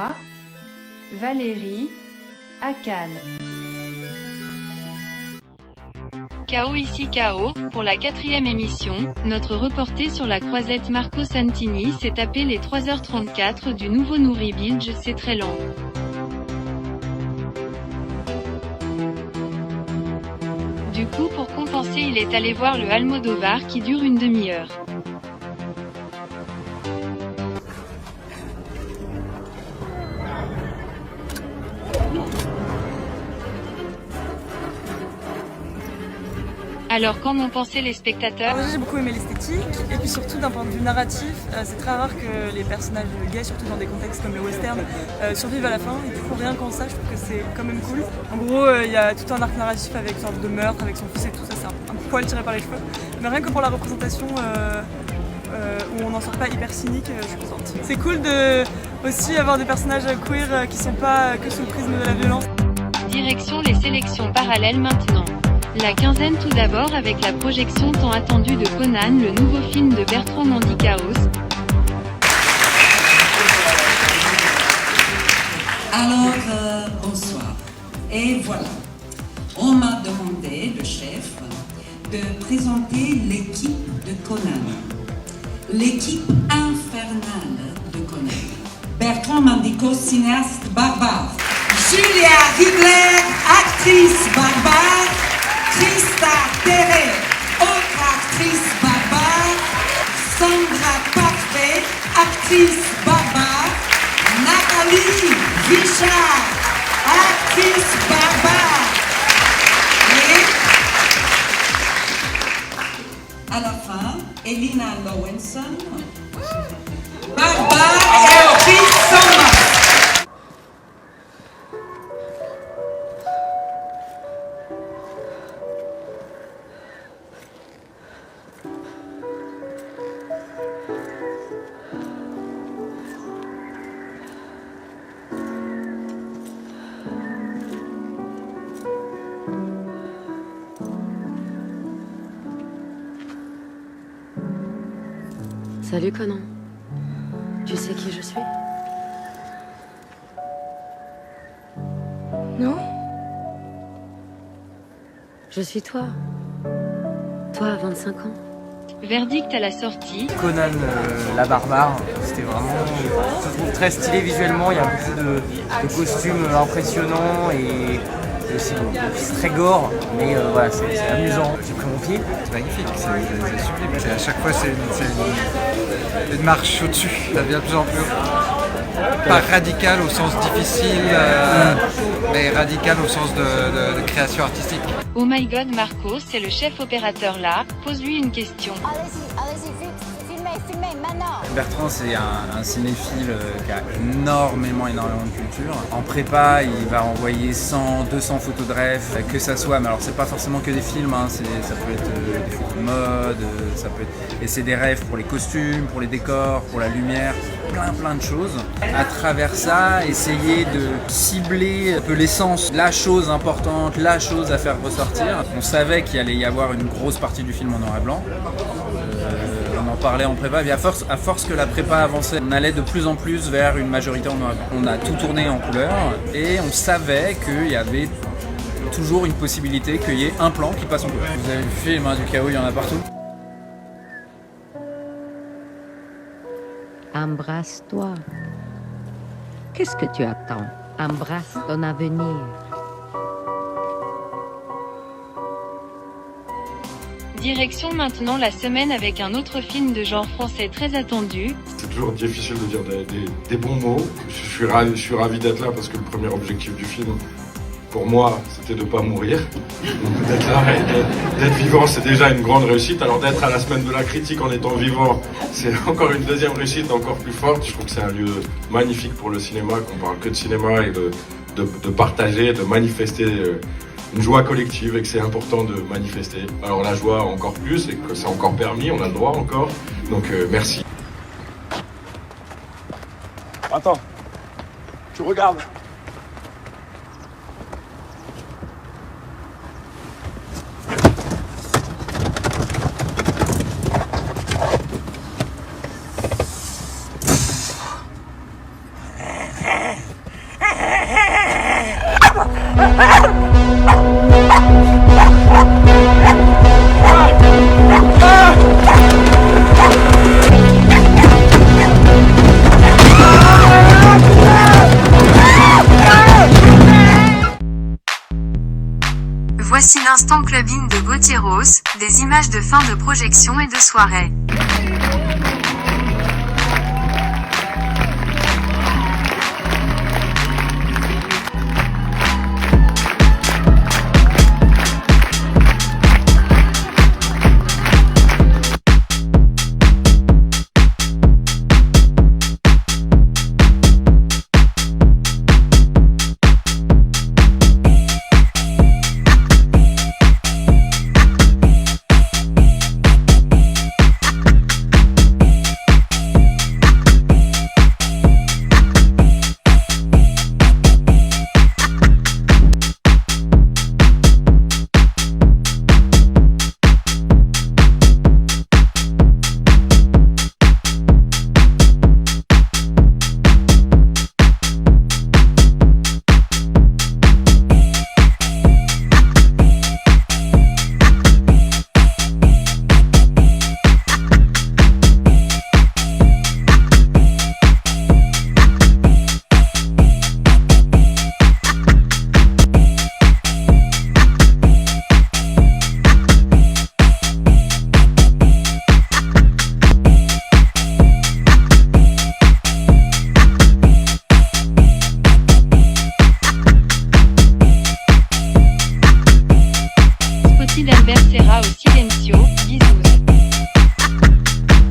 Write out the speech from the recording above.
Moi, Valérie, à Cannes. KO ici KO, pour la 4e émission, notre reporter sur la croisette Marco Santini s'est tapé les 3h34 du nouveau Nouri Bilge, c'est très lent. Du coup pour compenser il est allé voir le Almodovar qui dure une demi-heure. Alors qu'en ont pensé les spectateurs? Déjà j'ai beaucoup aimé l'esthétique et puis surtout d'un point de vue narratif, c'est très rare que les personnages gays, surtout dans des contextes comme les westerns, survivent à la fin et du coup rien qu'en ça je trouve que c'est quand même cool. En gros il y a tout un arc narratif avec une sorte de meurtre avec son fils et tout ça, c'est un poil tiré par les cheveux. Mais rien que pour la représentation où on n'en sort pas hyper cynique, je suis contente. C'est cool de aussi avoir des personnages queer qui sont pas que sous le prisme de la violence. Direction les sélections parallèles maintenant. La quinzaine tout d'abord avec la projection tant attendue de Conan, le nouveau film de Bertrand Mandicaos. Alors, bonsoir. Et voilà, on m'a demandé, le chef, de présenter l'équipe de Conan. L'équipe infernale de Conan. Bertrand Mandicaos, cinéaste barbare. Julia Riegler, actrice barbare. Christa Terré, autre actrice barbare. Sandra Parfait, actrice barbare. Nathalie Richard, actrice barbare. Et à la fin, Elina Lowenson, barbare et actrice samba. Salut Conan. Tu sais qui je suis? Non? Je suis toi. Toi à 25 ans. Verdict à la sortie. Conan la barbare, c'était vraiment, je trouve très stylé visuellement, il y a beaucoup de costumes impressionnants et aussi c'est très gore, mais voilà, c'est amusant. J'ai pris mon pied. C'est magnifique, c'est sublime. À chaque fois c'est une marche au-dessus, ça devient de plus en plus pas radical au sens difficile, mais radical au sens de création artistique. Oh my god Marco, c'est le chef opérateur là, pose-lui une question. Allez-y, filmez, maintenant. Bertrand, c'est un cinéphile qui a énormément de culture. En prépa, il va envoyer 100, 200 photos de rêve, que ça soit, mais alors c'est pas forcément que des films, hein, ça peut être des photos de mode, ça peut être... Et c'est des rêves pour les costumes, pour les décors, pour la lumière, plein de choses. À travers ça, essayer de cibler un peu l'essence, la chose importante, la chose à faire ressortir. On savait qu'il allait y avoir une grosse partie du film en noir et blanc. On en parlait en prépa, et à force que la prépa avançait, on allait de plus en plus vers une majorité en noir et blanc. On a tout tourné en couleur et on savait qu'il y avait toujours une possibilité qu'il y ait un plan qui passe en couleur. Vous avez vu le film, du chaos, il y en a partout. Embrasse-toi. Qu'est-ce que tu attends? Embrasse ton avenir. Direction maintenant la semaine avec un autre film de genre français très attendu. C'est toujours difficile de dire des bons mots. Je suis ravi d'être là parce que le premier objectif du film, pour moi, c'était de ne pas mourir. Donc d'être là et d'être vivant, c'est déjà une grande réussite. Alors d'être à la semaine de la critique en étant vivant, c'est encore une deuxième réussite encore plus forte. Je trouve que c'est un lieu magnifique pour le cinéma, qu'on parle que de cinéma et de partager, de manifester une joie collective et que c'est important de manifester. Alors la joie encore plus et que c'est encore permis, on a le droit encore. Donc merci. Attends, tu regardes. Voici l'instant clubbing de Gauthier Ross, des images de fin de projection et de soirée.